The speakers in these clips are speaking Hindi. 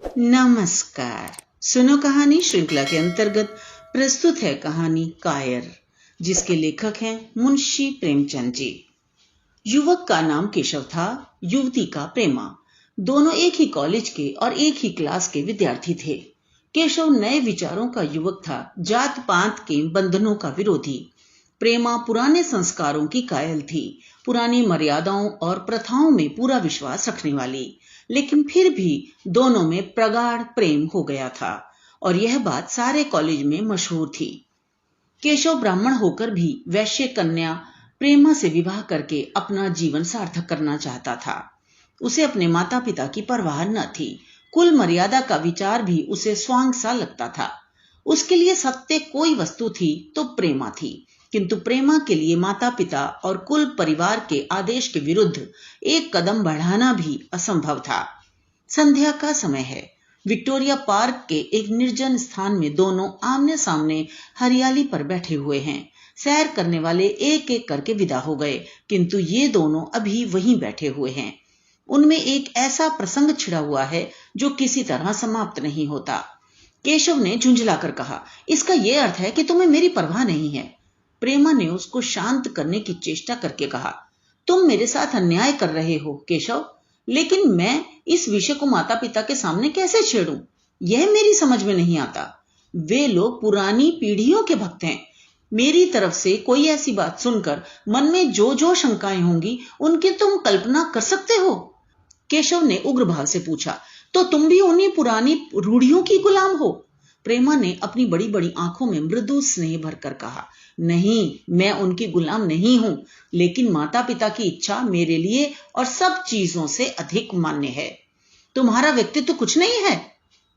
नमस्कार। सुनो कहानी श्रृंखला के अंतर्गत प्रस्तुत है कहानी कायर, जिसके लेखक हैं मुंशी प्रेमचंद जी। युवक का नाम केशव था, युवती का प्रेमा। दोनों एक ही कॉलेज के और एक ही क्लास के विद्यार्थी थे। केशव नए विचारों का युवक था, जात पात के बंधनों का विरोधी। प्रेमा पुराने संस्कारों की कायल थी, पुरानी मर्यादाओं और प्रथाओं में पूरा विश्वास रखने वाली। लेकिन फिर भी दोनों में प्रगाढ़ प्रेम हो गया था और यह बात सारे कॉलेज में मशहूर थी। केशव ब्राह्मण होकर भी वैश्य कन्या प्रेमा से विवाह करके अपना जीवन सार्थक करना चाहता था। उसे अपने माता पिता की परवाह न थी। कुल मर्यादा का विचार भी उसे स्वांग सा लगता था। उसके लिए सत्य कोई वस्तु थी तो प्रेमा थी, किंतु प्रेमा के लिए माता पिता और कुल परिवार के आदेश के विरुद्ध एक कदम बढ़ाना भी असंभव था। संध्या का समय है। विक्टोरिया पार्क के एक निर्जन स्थान में दोनों आमने सामने हरियाली पर बैठे हुए हैं। सैर करने वाले एक एक करके विदा हो गए, किंतु ये दोनों अभी वहीं बैठे हुए हैं। उनमें एक ऐसा प्रसंग छिड़ा हुआ है जो किसी तरह समाप्त नहीं होता। केशव ने झुंझलाकर कहा, इसका यह अर्थ है कि तुम्हें मेरी परवाह नहीं है। प्रेमा ने उसको शांत करने की चेष्टा करके कहा, तुम मेरे साथ अन्याय कर रहे हो केशव, लेकिन मैं इस विषय को माता पिता के सामने कैसे छेड़ूं? यह मेरी समझ में नहीं आता। वे लोग पुरानी पीढ़ियों के भक्त हैं। मेरी तरफ से कोई ऐसी बात सुनकर मन में जो जो शंकाएं होंगी उनकी तुम कल्पना कर सकते हो। केशव ने उग्र भाव से पूछा, तो तुम भी उन्हीं पुरानी रूढ़ियों की गुलाम हो? प्रेमा ने अपनी बड़ी बड़ी आंखों में मृदु स्नेह भरकर कहा, नहीं, मैं उनकी गुलाम नहीं हूं, लेकिन माता पिता की इच्छा मेरे लिए और सब चीजों से अधिक मान्य है। तुम्हारा व्यक्तित्व कुछ नहीं है,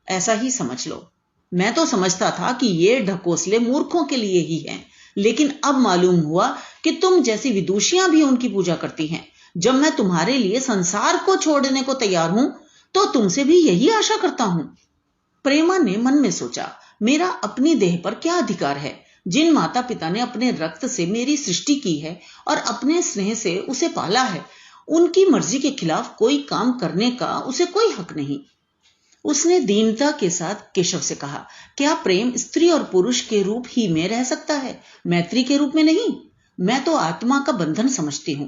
ऐसा ही समझ लो। मैं तो समझता था कि ये ढकोसले मूर्खों के लिए ही हैं, लेकिन अब मालूम हुआ कि तुम जैसी विदुषियां भी उनकी पूजा करती हैं। जब मैं तुम्हारे लिए संसार को छोड़ने को तैयार हूं, तो तुमसे भी यही आशा करता हूं। प्रेमा ने मन में सोचा, मेरा अपनी देह पर क्या अधिकार है? जिन माता पिता ने अपने रक्त से मेरी सृष्टि की है और अपने स्नेह से उसे पाला है, उनकी मर्जी के खिलाफ कोई काम करने का उसे कोई हक नहीं। उसने दीनता के साथ केशव से कहा, क्या प्रेम स्त्री और पुरुष के रूप ही में रह सकता है, मैत्री के रूप में नहीं? मैं तो आत्मा का बंधन समझती हूं।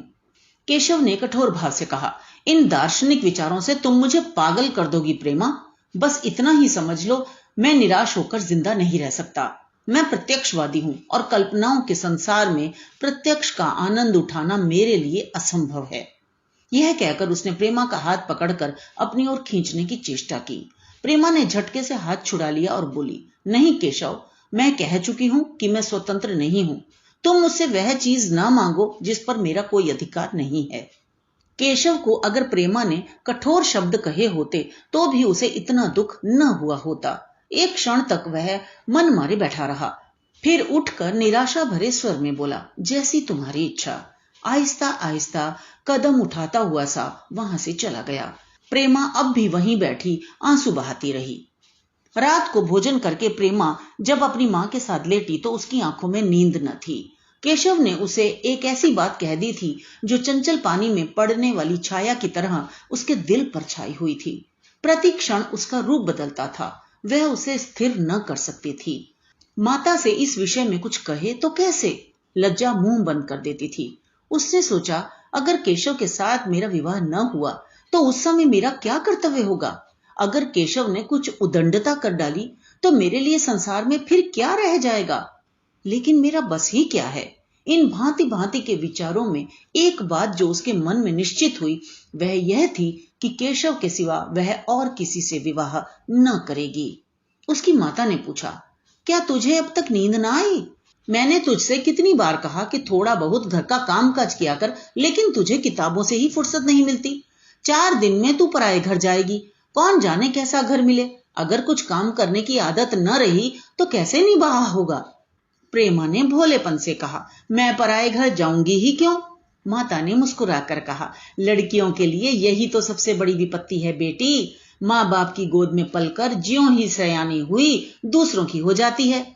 केशव ने कठोर भाव से कहा, इन दार्शनिक विचारों से तुम मुझे पागल कर दोगी प्रेमा। बस इतना ही समझ लो, मैं निराश होकर जिंदा नहीं रह सकता। मैं प्रत्यक्षवादी हूं और कल्पनाओं के संसार में प्रत्यक्ष का आनंद उठाना मेरे लिए असंभव है। यह कहकर उसने प्रेमा का हाथ पकड़कर अपनी ओर खींचने की चेष्टा की। प्रेमा ने झटके से हाथ छुड़ा लिया और बोली, नहीं केशव, मैं कह चुकी हूं कि मैं स्वतंत्र नहीं हूं। तुम मुझसे वह चीज ना मांगो जिस पर मेरा कोई अधिकार नहीं है। केशव को अगर प्रेमा ने कठोर शब्द कहे होते तो भी उसे इतना दुख न हुआ होता। एक क्षण तक वह मन मारे बैठा रहा, फिर उठकर निराशा भरे स्वर में बोला, जैसी तुम्हारी इच्छा। आहिस्ता आहिस्ता कदम उठाता हुआ सा वहां से चला गया। प्रेमा अब भी वहीं बैठी आंसू बहाती रही। रात को भोजन करके प्रेमा जब अपनी मां के साथ लेटी तो उसकी आंखों में नींद न थी। केशव ने उसे एक ऐसी बात कह दी थी जो चंचल पानी में पड़ने वाली छाया की तरह उसके दिल पर छाई हुई थी। प्रति क्षण उसका रूप बदलता था। वह उसे स्थिर न कर सकती थी। माता से इस विषय में कुछ कहे तो कैसे? लज्जा मुंह बंद कर देती थी। उसने सोचा, अगर केशव के साथ मेरा विवाह न हुआ तो उस समय मेरा क्या कर्तव्य होगा? अगर केशव ने कुछ उदंडता कर डाली तो मेरे लिए संसार में फिर क्या रह जाएगा? लेकिन मेरा बस ही क्या है? इन भांति भांति के विचारों में एक बात जो उसके मन में निश्चित हुई वह यह थी कि केशव के सिवा वह और किसी से विवाह न करेगी। उसकी माता ने पूछा, क्या तुझे अब तक नींद ना आई? मैंने तुझसे कितनी बार कहा कि थोड़ा बहुत घर का काम काज किया कर, लेकिन तुझे किताबों से ही फुर्सत नहीं मिलती। 4 दिन में तू पराए घर जाएगी। कौन जाने कैसा घर मिले। अगर कुछ काम करने की आदत न रही तो कैसे निभाया होगा? प्रेमा ने भोलेपन से कहा, मैं पराए घर जाऊंगी ही क्यों? माता ने मुस्कुराकर कहा, लड़कियों के लिए यही तो सबसे बड़ी विपत्ति है बेटी। माँ बाप की गोद में पलकर ज्यों ही सयानी हुई दूसरों की हो जाती है।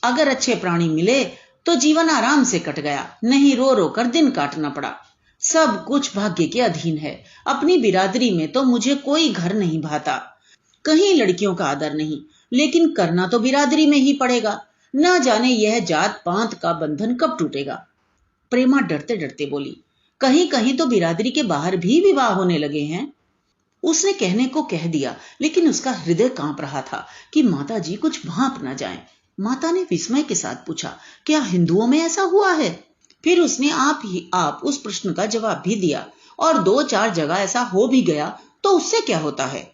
अगर अच्छे प्राणी मिले तो जीवन आराम से कट गया, नहीं रो रो कर दिन काटना पड़ा। सब कुछ भाग्य के अधीन है। अपनी बिरादरी में तो मुझे कोई घर नहीं भाता। कहीं लड़कियों का आदर नहीं, लेकिन करना तो बिरादरी में ही पड़ेगा। न जाने यह जात पात का बंधन कब टूटेगा। प्रेमा डरते डरते बोली, कहीं कहीं तो बिरादरी के बाहर भी विवाह होने लगे हैं। उसने कहने को कह दिया, लेकिन उसका हृदय कांप रहा था कि माता जी कुछ भांप न जाएं। माता ने विस्मय के साथ पूछा, क्या हिंदुओं में ऐसा हुआ है? फिर उसने आप उस प्रश्न का जवाब भी दिया, और 2-4 जगह ऐसा हो भी गया तो उससे क्या होता है?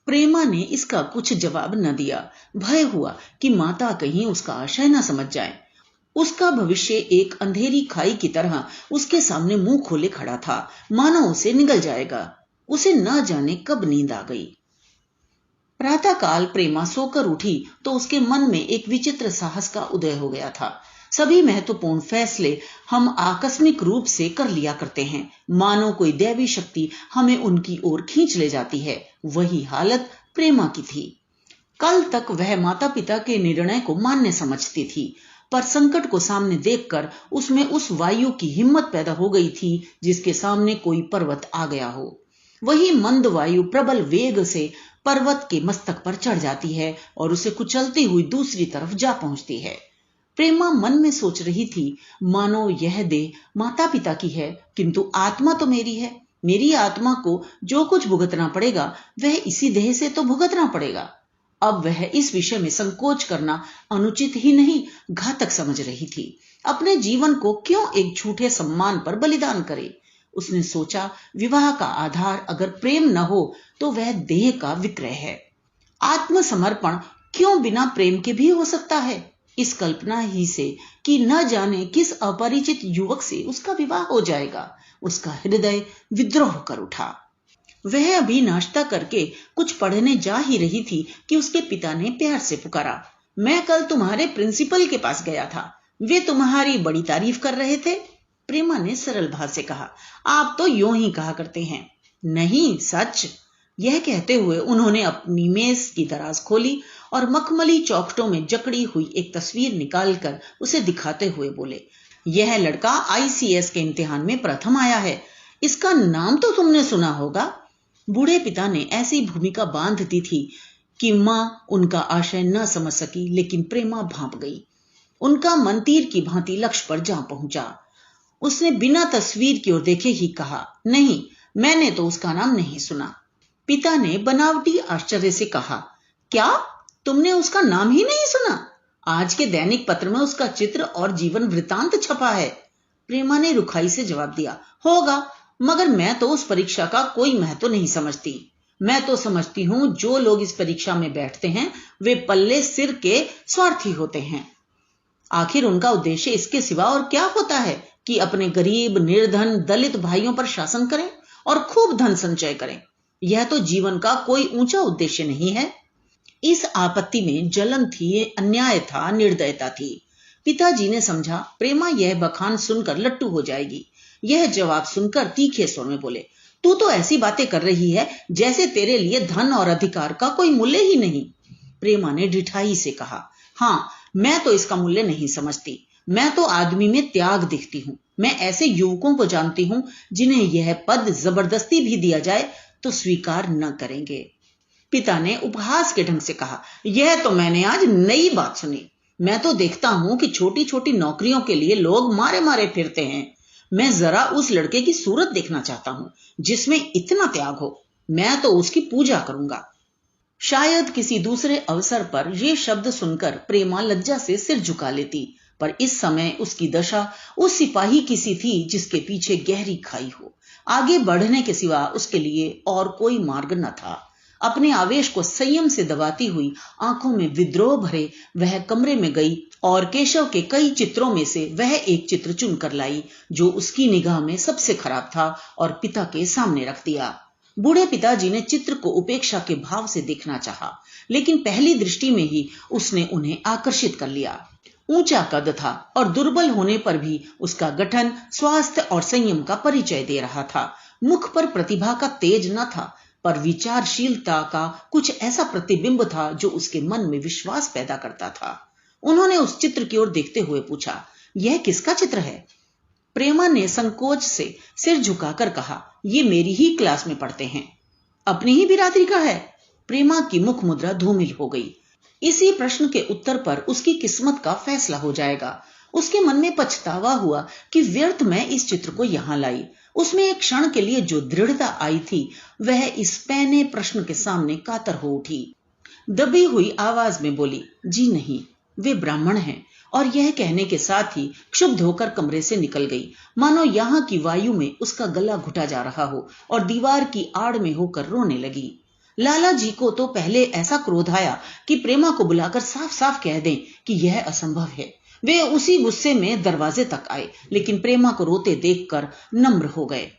प्रेमा ने इसका कुछ जवाब न दिया। भय हुआ कि माता कहीं उसका आशय न समझ जाए। उसका भविष्य एक अंधेरी खाई की तरह उसके सामने मुंह खोले खड़ा था, मानो उसे निगल जाएगा। उसे न जाने कब नींद आ गई। प्रातः काल प्रेमा सोकर उठी तो उसके मन में एक विचित्र साहस का उदय हो गया था। सभी महत्वपूर्ण फैसले हम आकस्मिक रूप से कर लिया करते हैं, मानो कोई दैवी शक्ति हमें उनकी ओर खींच ले जाती है। वही हालत प्रेमा की थी। कल तक वह माता पिता के निर्णय को मान्य समझती थी, पर संकट को सामने देखकर उसमें उस वायु की हिम्मत पैदा हो गई थी जिसके सामने कोई पर्वत आ गया हो। वही मंद वायु प्रबल वेग से पर्वत के मस्तक पर चढ़ जाती है और उसे कुचलती हुई दूसरी तरफ जा पहुंचती है। प्रेमा मन में सोच रही थी, मानो यह देह माता पिता की है, किंतु आत्मा तो मेरी है। मेरी आत्मा को जो कुछ भुगतना पड़ेगा वह इसी देह से तो भुगतना पड़ेगा। अब वह इस विषय में संकोच करना अनुचित ही नहीं, घातक समझ रही थी। अपने जीवन को क्यों एक झूठे सम्मान पर बलिदान करे? उसने सोचा, विवाह का आधार अगर प्रेम न हो तो वह देह का विक्रय है। आत्मसमर्पण क्यों बिना प्रेम के भी हो सकता है? इस कल्पना ही से कि न जाने किस अपरिचित युवक से उसका विवाह हो जाएगा, उसका हृदय विद्रोह कर उठा। वह अभी नाश्ता करके कुछ पढ़ने जा ही रही थी कि उसके पिता ने प्यार से पुकारा, मैं कल तुम्हारे प्रिंसिपल के पास गया था, वे तुम्हारी बड़ी तारीफ कर रहे थे। प्रेमा ने सरल भाव से कहा, आप तो यूं ही कहा करते हैं। नहीं, सच। यह कहते हुए उन्होंने अपनी मेज की दराज खोली और मखमली चौखटों में जकड़ी हुई एक तस्वीर निकालकर उसे दिखाते हुए बोले, यह लड़का ICS के इम्तिहान में प्रथम आया है। इसका नाम तो तुमने सुना होगा। बूढ़े पिता ने ऐसी भूमिका बांध दी थी कि मां उनका आशय न समझ सकी, लेकिन प्रेमा भांप गई। उनका मन तीर की भांति लक्ष्य पर जा पहुंचा। उसने बिना तस्वीर की ओर देखे ही कहा, नहीं, मैंने तो उसका नाम नहीं सुना। पिता ने बनावटी आश्चर्य से कहा, क्या तुमने उसका नाम ही नहीं सुना? आज के दैनिक पत्र में उसका चित्र और जीवन वृतांत छपा है। प्रेमा ने रुखाई से जवाब दिया, होगा, मगर मैं तो उस परीक्षा का कोई महत्व नहीं समझती। मैं तो समझती हूं जो लोग इस परीक्षा में बैठते हैं वे पल्ले सिर के स्वार्थी होते हैं। आखिर उनका उद्देश्य इसके सिवा और क्या होता है कि अपने गरीब, निर्धन, दलित भाइयों पर शासन करें और खूब धन संचय करें। यह तो जीवन का कोई ऊंचा उद्देश्य नहीं है। इस आपत्ति में जलन थी, अन्याय था, निर्दयता थी। पिताजी ने समझा प्रेमा यह बखान सुनकर लट्टू हो जाएगी। यह जवाब सुनकर तीखे स्वर में बोले, तू तो ऐसी बातें कर रही है जैसे तेरे लिए धन और अधिकार का कोई मूल्य ही नहीं। प्रेमा ने ढिठाई से कहा, हाँ, मैं तो इसका मूल्य नहीं समझती। मैं तो आदमी में त्याग दिखती हूँ। मैं ऐसे युवकों को जानती हूँ जिन्हें यह पद जबरदस्ती भी दिया जाए तो स्वीकार न करेंगे। पिता ने उपहास के ढंग से कहा, यह तो मैंने आज नई बात सुनी। मैं तो देखता हूं कि छोटी छोटी नौकरियों के लिए लोग मारे मारे फिरते हैं। मैं जरा उस लड़के की सूरत देखना चाहता हूं जिसमें इतना त्याग हो। मैं तो उसकी पूजा करूंगा। शायद किसी दूसरे अवसर पर यह शब्द सुनकर प्रेमा लज्जा से सिर झुका लेती, पर इस समय उसकी दशा उस सिपाही की सी थी जिसके पीछे गहरी खाई हो। आगे बढ़ने के सिवा उसके लिए और कोई मार्ग न था। अपने आवेश को संयम से दबाती हुई, आंखों में विद्रोह भरे वह कमरे में गई और केशव के कई चित्रों में से वह एक चित्र चुनकर लाई जो उसकी निगाह में सबसे खराब था और पिता के सामने रख दिया। बूढ़े पिताजी ने चित्र को उपेक्षा के भाव से देखना चाहा, लेकिन पहली दृष्टि में ही उसने उन्हें आकर्षित कर लिया। ऊंचा कद था और दुर्बल होने पर भी उसका गठन स्वास्थ्य और संयम का परिचय दे रहा था। मुख पर प्रतिभा का तेज न था, पर विचारशीलता का कुछ ऐसा प्रतिबिंब था जो उसके मन में विश्वास पैदा करता था। उन्होंने उस चित्र की ओर देखते हुए पूछा, यह किसका चित्र है? प्रेमा ने संकोच से सिर झुकाकर कहा, ये मेरी ही क्लास में पढ़ते हैं। अपनी ही बिरादरी का है? प्रेमा की मुख मुद्रा धूमिल हो गई। इसी प्रश्न के उत्तर पर उसकी किस्मत का फैसला हो जाएगा। उसके मन में पछतावा हुआ कि व्यर्थ मैं इस चित्र को यहां लाई। उसमें एक क्षण के लिए जो दृढ़ता आई थी वह इस पैने प्रश्न के सामने कातर हो उठी। दबी हुई आवाज में बोली, जी नहीं, वे ब्राह्मण हैं। और यह कहने के साथ ही क्षुब्ध होकर कमरे से निकल गई, मानो यहाँ की वायु में उसका गला घुटा जा रहा हो, और दीवार की आड़ में होकर रोने लगी। लाला जी को तो पहले ऐसा क्रोध आया कि प्रेमा को बुलाकर साफ साफ कह दें कि यह असंभव है। वे उसी गुस्से में दरवाजे तक आए, लेकिन प्रेमा को रोते देखकर नम्र हो गए।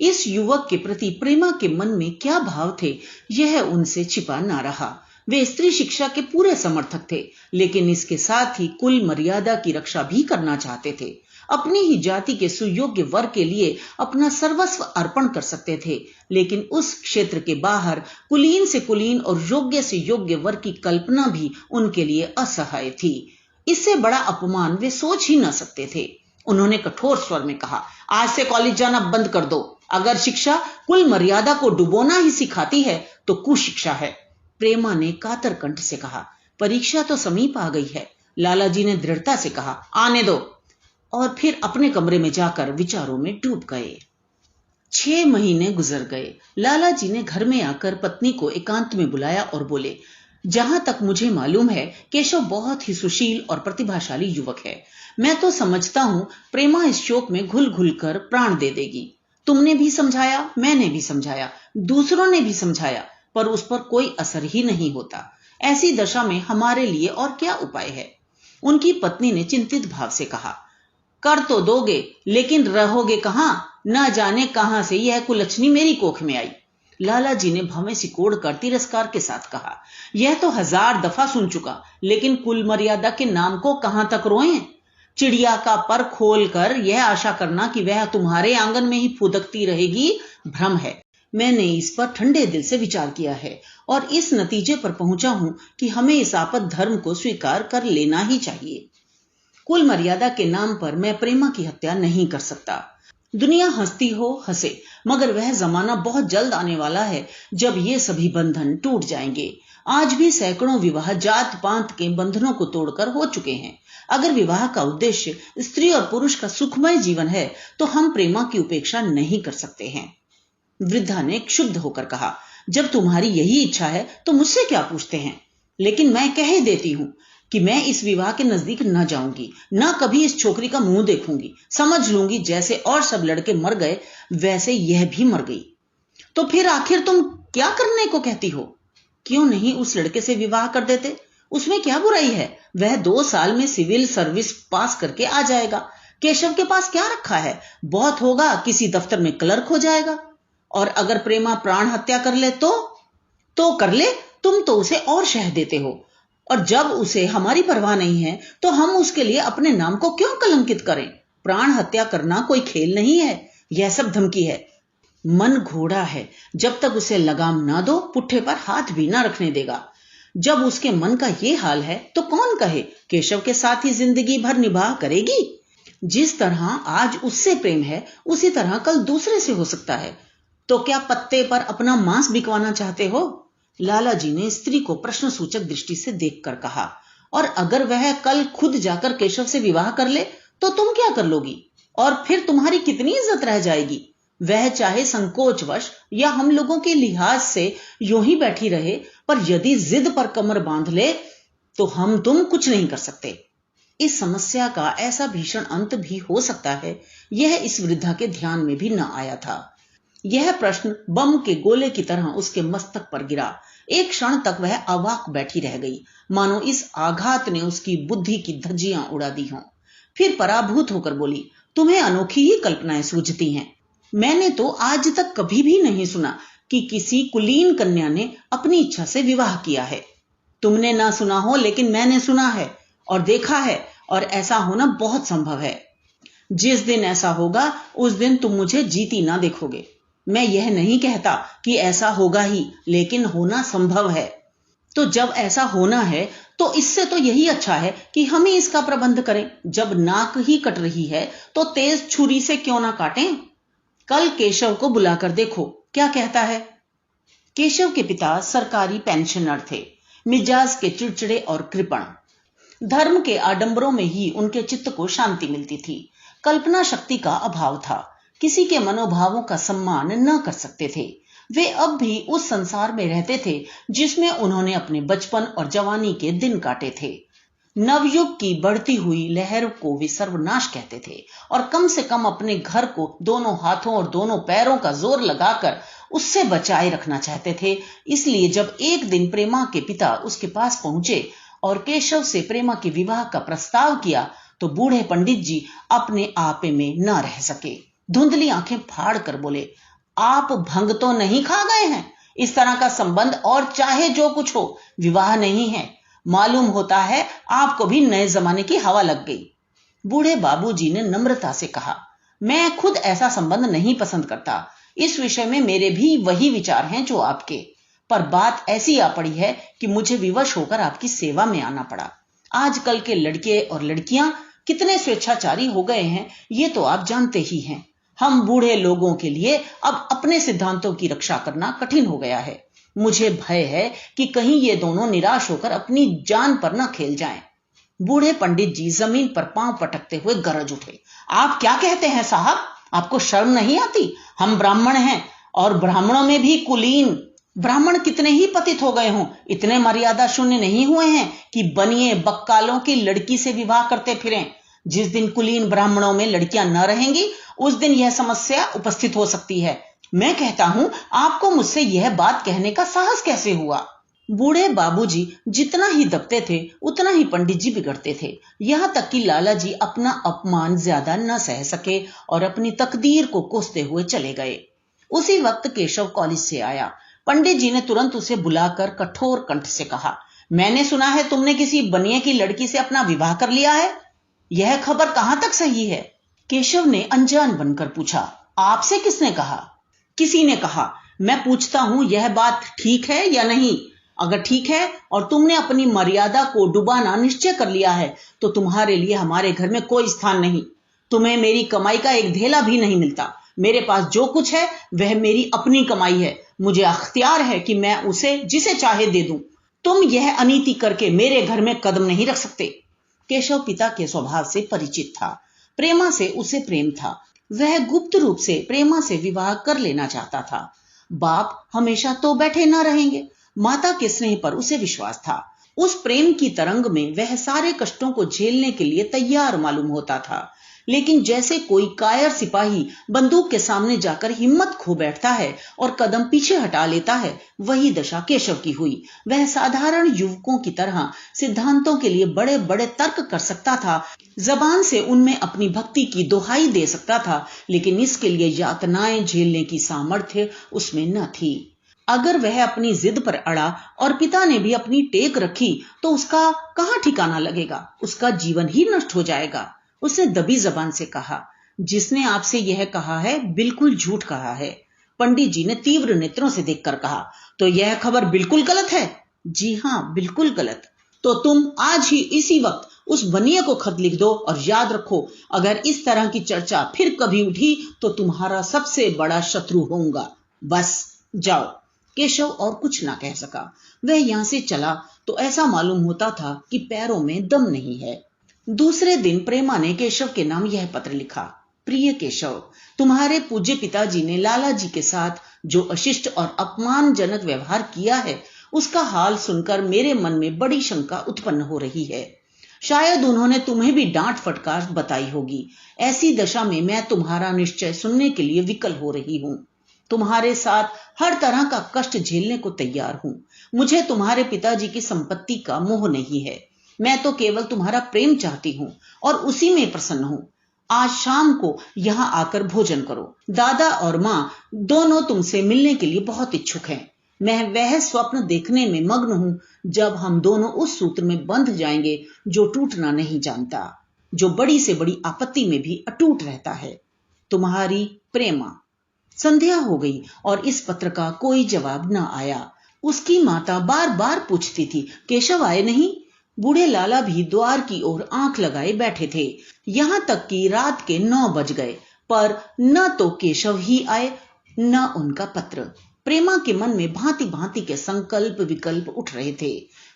इस युवक के प्रति प्रेमा के मन में क्या भाव थे, यह उनसे छिपा ना रहा। वे स्त्री शिक्षा के पूरे समर्थक थे, लेकिन इसके साथ ही कुल मर्यादा की रक्षा भी करना चाहते थे। अपनी ही जाति के सुयोग्य वर के लिए अपना सर्वस्व अर्पण कर सकते थे, लेकिन उस क्षेत्र के बाहर कुलीन से कुलीन और योग्य से योग्य वर की कल्पना भी उनके लिए असहाय थी। इससे बड़ा अपमान वे सोच ही न सकते थे। उन्होंने कठोर स्वर में कहा, आज से कॉलेज जाना बंद कर दो। अगर शिक्षा कुल मर्यादा को डुबोना ही सिखाती है तो कुशिक्षा है। प्रेमा ने कातर कंठ से कहा, परीक्षा तो समीप आ गई है। लाला जी ने दृढ़ता से कहा, आने दो, और फिर अपने कमरे में जाकर विचारों में डूब गए। 6 महीने गुजर गए। लाला जी ने घर में आकर पत्नी को एकांत में बुलाया और बोले, जहां तक मुझे मालूम है केशव बहुत ही सुशील और प्रतिभाशाली युवक है। मैं तो समझता हूं प्रेमा इस शोक में घुल घुल कर प्राण दे देगी। तुमने भी समझाया, मैंने भी समझाया, दूसरों ने भी समझाया, पर उस पर कोई असर ही नहीं होता। ऐसी दशा में हमारे लिए और क्या उपाय है? उनकी पत्नी ने चिंतित भाव से कहा, कर तो दोगे, लेकिन रहोगे कहां? न जाने कहां से यह कुलच्छनी मेरी कोख में आई। लाला जी ने भवें सिकोड़कर तिरस्कार के साथ कहा, यह तो 1000 दफा सुन चुका, लेकिन कुल मर्यादा के नाम को कहां तक रोएं? चिड़िया का पर खोलकर यह आशा करना कि वह तुम्हारे आंगन में ही फुदकती रहेगी भ्रम है। मैंने इस पर ठंडे दिल से विचार किया है और इस नतीजे पर पहुंचा हूं कि हमें इस आपद धर्म को स्वीकार कर लेना ही चाहिए। कुल मर्यादा के नाम पर मैं प्रेमा की हत्या नहीं कर सकता। दुनिया हंसती हो हंसे, मगर वह जमाना बहुत जल्द आने वाला है जब ये सभी बंधन टूट जाएंगे। आज भी सैकड़ों विवाह जात पात के बंधनों को तोड़कर हो चुके हैं। अगर विवाह का उद्देश्य स्त्री और पुरुष का सुखमय जीवन है तो हम प्रेमा की उपेक्षा नहीं कर सकते हैं। वृद्धा ने क्षुब्ध होकर कहा, जब तुम्हारी यही इच्छा है तो मुझसे क्या पूछते हैं? लेकिन मैं कह देती हूं कि मैं इस विवाह के नजदीक न जाऊंगी, न कभी इस छोकरी का मुंह देखूंगी। समझ लूंगी जैसे और सब लड़के मर गए वैसे यह भी मर गई। तो फिर आखिर तुम क्या करने को कहती हो? क्यों नहीं उस लड़के से विवाह कर देते? उसमें क्या बुराई है? वह 2 साल में सिविल सर्विस पास करके आ जाएगा। केशव के पास क्या रखा है? बहुत होगा किसी दफ्तर में क्लर्क हो जाएगा। और अगर प्रेमा प्राण हत्या कर ले तो कर ले, तुम तो उसे और शह देते हो। और जब उसे हमारी परवाह नहीं है तो हम उसके लिए अपने नाम को क्यों कलंकित करें? प्राण हत्या करना कोई खेल नहीं है, यह सब धमकी है। मन घोड़ा है, जब तक उसे लगाम ना दो पुट्ठे पर हाथ भी ना रखने देगा। जब उसके मन का ये हाल है तो कौन कहे केशव के साथ ही जिंदगी भर निभाह करेगी? जिस तरह आज उससे प्रेम है उसी तरह कल दूसरे से हो सकता है। तो क्या पत्ते पर अपना मांस बिकवाना चाहते हो? लाला जी ने स्त्री को प्रश्न सूचक दृष्टि से देखकर कहा, और अगर वह कल खुद जाकर केशव से विवाह कर ले तो तुम क्या कर लोगी? और फिर तुम्हारी कितनी इज्जत रह जाएगी? वह चाहे संकोचवश या हम लोगों के लिहाज से यूं ही बैठी रहे, पर यदि जिद पर कमर बांध ले तो हम तुम कुछ नहीं कर सकते। इस समस्या का ऐसा भीषण अंत भी हो सकता है, यह इस वृद्धा के ध्यान में भी न आया था। यह प्रश्न बम के गोले की तरह उसके मस्तक पर गिरा। एक क्षण तक वह अवाक बैठी रह गई, मानो इस आघात ने उसकी बुद्धि की धज्जियां उड़ा दी हों। फिर पराभूत होकर बोली, तुम्हें अनोखी ही कल्पनाएं सूझती हैं। मैंने तो आज तक कभी भी नहीं सुना कि किसी कुलीन कन्या ने अपनी इच्छा से विवाह किया है। तुमने ना सुना हो, लेकिन मैंने सुना है और देखा है, और ऐसा होना बहुत संभव है। जिस दिन ऐसा होगा उस दिन तुम मुझे जीती ना देखोगे। मैं यह नहीं कहता कि ऐसा होगा ही, लेकिन होना संभव है। तो जब ऐसा होना है तो इससे तो यही अच्छा है कि हम ही इसका प्रबंध करें। जब नाक ही कट रही है तो तेज छुरी से क्यों ना काटें? कल केशव को बुलाकर देखो क्या कहता है। केशव के पिता सरकारी पेंशनर थे, मिजाज के चिड़चिड़े और कृपण। धर्म के आडंबरों में ही उनके चित्त को शांति मिलती थी। कल्पना शक्ति का अभाव था, किसी के मनोभावों का सम्मान न कर सकते थे। वे अब भी उस संसार में रहते थे जिसमें उन्होंने अपने बचपन और जवानी के दिन काटे थे। नवयुग की बढ़ती हुई लहर को वे सर्वनाश कहते थे और कम से कम अपने घर को दोनों हाथों और दोनों पैरों का जोर लगाकर उससे बचाए रखना चाहते थे। इसलिए जब एक दिन प्रेमा के पिता उसके पास पहुंचे और केशव से प्रेमा के विवाह का प्रस्ताव किया तो बूढ़े पंडित जी अपने आपे में न रह सके। धुंधली आंखें फाड़ कर बोले, आप भंग तो नहीं खा गए हैं? इस तरह का संबंध और चाहे जो कुछ हो, विवाह नहीं है। मालूम होता है आपको भी नए जमाने की हवा लग गई। बूढ़े बाबूजी ने नम्रता से कहा, मैं खुद ऐसा संबंध नहीं पसंद करता। इस विषय में मेरे भी वही विचार हैं जो आपके, पर बात ऐसी आ पड़ी है कि मुझे विवश होकर आपकी सेवा में आना पड़ा। आजकल के लड़के और लड़कियां कितने स्वेच्छाचारी हो गए हैं, ये तो आप जानते ही हैं। हम बूढ़े लोगों के लिए अब अपने सिद्धांतों की रक्षा करना कठिन हो गया है। मुझे भय है कि कहीं ये दोनों निराश होकर अपनी जान पर न खेल जाएं। बूढ़े पंडित जी जमीन पर पांव पटकते हुए गरज उठे, आप क्या कहते हैं साहब? आपको शर्म नहीं आती? हम ब्राह्मण हैं और ब्राह्मणों में भी कुलीन। ब्राह्मण कितने ही पतित हो गए हों, इतने मर्यादा शून्य नहीं हुए हैं कि बनिए बक्कालों की लड़की से विवाह करते फिरें। जिस दिन कुलीन ब्राह्मणों में लड़कियां न रहेंगी उस दिन यह समस्या उपस्थित हो सकती है। मैं कहता हूं, आपको मुझसे यह बात कहने का साहस कैसे हुआ? बूढ़े बाबूजी जितना ही दबते थे उतना ही पंडित जी बिगड़ते थे। यहां तक कि लाला जी अपना अपमान ज्यादा न सह सके और अपनी तकदीर को कोसते हुए चले गए। उसी वक्त केशव कॉलेज से आया। पंडित जी ने तुरंत उसे बुलाकर कठोर कंठ से कहा, मैंने सुना है तुमने किसी बनिए की लड़की से अपना विवाह कर लिया है। यह खबर कहां तक सही है? केशव ने अनजान बनकर पूछा, आपसे किसने कहा? किसी ने कहा। मैं पूछता हूं, यह बात ठीक है या नहीं? अगर ठीक है और तुमने अपनी मर्यादा को डुबाना निश्चय कर लिया है तो तुम्हारे लिए हमारे घर में कोई स्थान नहीं। तुम्हें मेरी कमाई का एक धेला भी नहीं मिलता। मेरे पास जो कुछ है वह मेरी अपनी कमाई है। मुझे अख्तियार है कि मैं उसे जिसे चाहे दे दूं। तुम यह अनीति करके मेरे घर में कदम नहीं रख सकते। केशव पिता के स्वभाव से परिचित था। प्रेमा से उसे प्रेम था। वह गुप्त रूप से प्रेमा से विवाह कर लेना चाहता था। बाप हमेशा तो बैठे न रहेंगे। माता के स्नेह पर उसे विश्वास था। उस प्रेम की तरंग में वह सारे कष्टों को झेलने के लिए तैयार मालूम होता था। लेकिन जैसे कोई कायर सिपाही बंदूक के सामने जाकर हिम्मत खो बैठता है और कदम पीछे हटा लेता है, वही दशा केशव की हुई। वह साधारण युवकों की तरह सिद्धांतों के लिए बड़े बड़े तर्क कर सकता था, जबान से उनमें अपनी भक्ति की दोहाई दे सकता था, लेकिन इसके लिए यातनाएं झेलने की सामर्थ्य उसमें न थी। अगर वह अपनी जिद पर अड़ा और पिता ने भी अपनी टेक रखी तो उसका कहां ठिकाना लगेगा? उसका जीवन ही नष्ट हो जाएगा। उसने दबी जबान से कहा, जिसने आपसे यह कहा है बिल्कुल झूठ कहा है। पंडित जी ने तीव्र नेत्रों से देखकर कहा, तो यह खबर बिल्कुल गलत है? जी हां, बिल्कुल गलत। तो तुम आज ही इसी वक्त उस बनिए को खत लिख दो और याद रखो, अगर इस तरह की चर्चा फिर कभी उठी तो तुम्हारा सबसे बड़ा शत्रु होऊंगा। बस जाओ। केशव और कुछ ना कह सका। वह यहां से चला तो ऐसा मालूम होता था कि पैरों में दम नहीं है। दूसरे दिन प्रेमा ने केशव के नाम यह पत्र लिखा, प्रिय केशव, तुम्हारे पूज्य पिताजी ने लाला जी के साथ जो अशिष्ट और अपमानजनक व्यवहार किया है उसका हाल सुनकर मेरे मन में बड़ी शंका उत्पन्न हो रही है। शायद उन्होंने तुम्हें भी डांट फटकार बताई होगी। ऐसी दशा में मैं तुम्हारा निश्चय सुनने के लिए विकल हो रही हूं। तुम्हारे साथ हर तरह का कष्ट झेलने को तैयार हूं। मुझे तुम्हारे पिताजी की संपत्ति का मोह नहीं है। मैं तो केवल तुम्हारा प्रेम चाहती हूं और उसी में प्रसन्न हूं। आज शाम को यहां आकर भोजन करो। दादा और मां दोनों तुमसे मिलने के लिए बहुत इच्छुक हैं। मैं वह स्वप्न देखने में मग्न हूं जब हम दोनों उस सूत्र में बंध जाएंगे जो टूटना नहीं जानता, जो बड़ी से बड़ी आपत्ति में भी अटूट रहता है। तुम्हारी प्रेमा। संध्या हो गई और इस पत्र का कोई जवाब न आया। उसकी माता बार बार पूछती थी, केशव आए नहीं? बूढ़े लाला भी द्वार की ओर आंख लगाए बैठे थे। यहां तक कि रात के 9 बज गए, पर न तो केशव ही आए न उनका पत्र। प्रेमा के मन में भांति भांति के संकल्प विकल्प उठ रहे थे।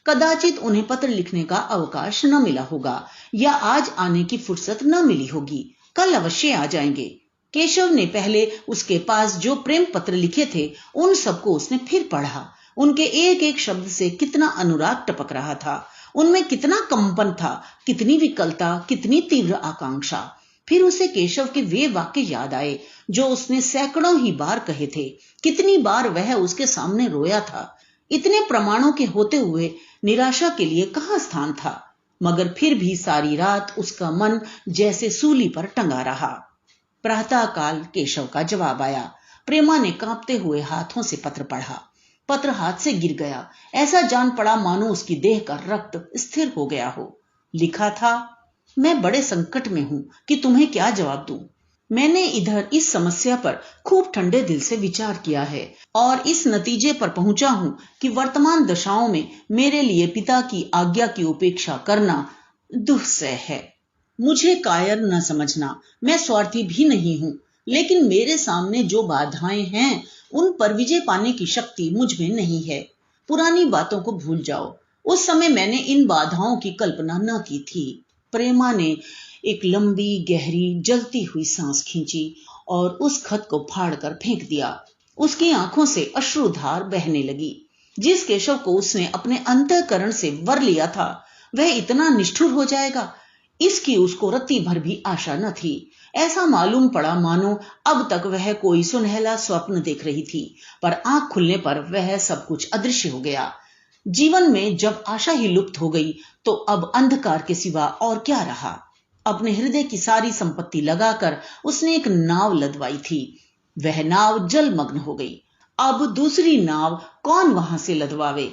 कदाचित उन्हें पत्र लिखने का अवकाश न मिला होगा, या आज आने की फुर्सत न मिली होगी। कल अवश्य आ जाएंगे। केशव ने पहले उसके पास जो प्रेम पत्र लिखे थे उन सबको उसने फिर पढ़ा। उनके एक एक शब्द से कितना अनुराग टपक रहा था, उनमें कितना कंपन था, कितनी विकलता, कितनी तीव्र आकांक्षा। फिर उसे केशव के वे वाक्य याद आए जो उसने सैकड़ों ही बार कहे थे। कितनी बार वह उसके सामने रोया था। इतने प्रमाणों के होते हुए निराशा के लिए कहाँ स्थान था। मगर फिर भी सारी रात उसका मन जैसे सूली पर टंगा रहा। प्रातःकाल केशव का जवाब आया। प्रेमा ने कांपते हुए हाथों से पत्र पढ़ा। पत्र हाथ से गिर गया। ऐसा जान पड़ा मानो उसकी देह का रक्त स्थिर हो गया हो। लिखा था, मैं बड़े संकट में हूं कि तुम्हें क्या जवाब दूं। मैंने इधर इस समस्या पर खूब ठंडे दिल से विचार किया है और इस नतीजे पर पहुंचा हूं कि वर्तमान दशाओं में मेरे लिए पिता की आज्ञा की उपेक्षा करना दुस्सह है। मुझे कायर न समझना, मैं स्वार्थी भी नहीं हूं, लेकिन मेरे सामने जो बाधाएं हैं उन पर विजय पाने की शक्ति मुझ में नहीं है। पुरानी बातों को भूल जाओ। उस समय मैंने इन बाधाओं की कल्पना न की थी। प्रेमा ने एक लंबी गहरी जलती हुई सांस खींची और उस खत को फाड़कर फेंक दिया। उसकी आंखों से अश्रुधार बहने लगी। जिस केशव को उसने अपने अंतःकरण से वर लिया था वह इतना निष्ठुर हो जाएगा, इसकी उसको रत्ती भर भी आशा न थी। ऐसा मालूम पड़ा मानो अब तक वह कोई सुनहला स्वप्न देख रही थी, पर आंख खुलने पर वह सब कुछ अदृश्य हो गया। जीवन में जब आशा ही लुप्त हो गई तो अब अंधकार के सिवा और क्या रहा। अपने हृदय की सारी संपत्ति लगाकर उसने एक नाव लदवाई थी। वह नाव जलमग्न हो गई। अब दूसरी नाव कौन वहां से लदवावे।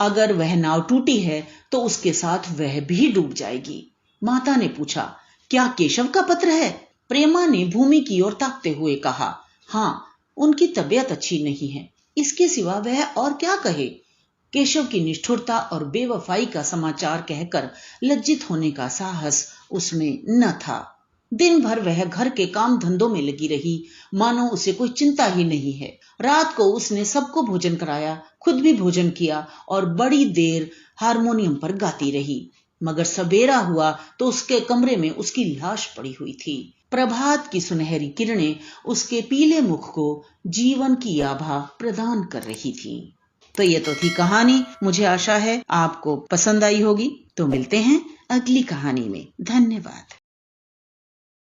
अगर वह नाव टूटी है तो उसके साथ वह भी डूब जाएगी। माता ने पूछा, क्या केशव का पत्र है? प्रेमा ने भूमि की ओर ताकते हुए कहा, हाँ, उनकी तबीयत अच्छी नहीं है, इसके सिवा वह और क्या कहे। केशव की निष्ठुरता और बेवफाई का समाचार कहकर लज्जित होने का साहस उसमें न था। दिन भर वह घर के काम धंधों में लगी रही, मानो उसे कोई चिंता ही नहीं है। रात को उसने सबको भोजन कराया, खुद भी भोजन किया और बड़ी देर हारमोनियम पर गाती रही। मगर सवेरा हुआ तो उसके कमरे में उसकी लाश पड़ी हुई थी। प्रभात की सुनहरी किरणें उसके पीले मुख को जीवन की आभा प्रदान कर रही थी। तो ये तो थी कहानी। मुझे आशा है आपको पसंद आई होगी। तो मिलते हैं अगली कहानी में। धन्यवाद।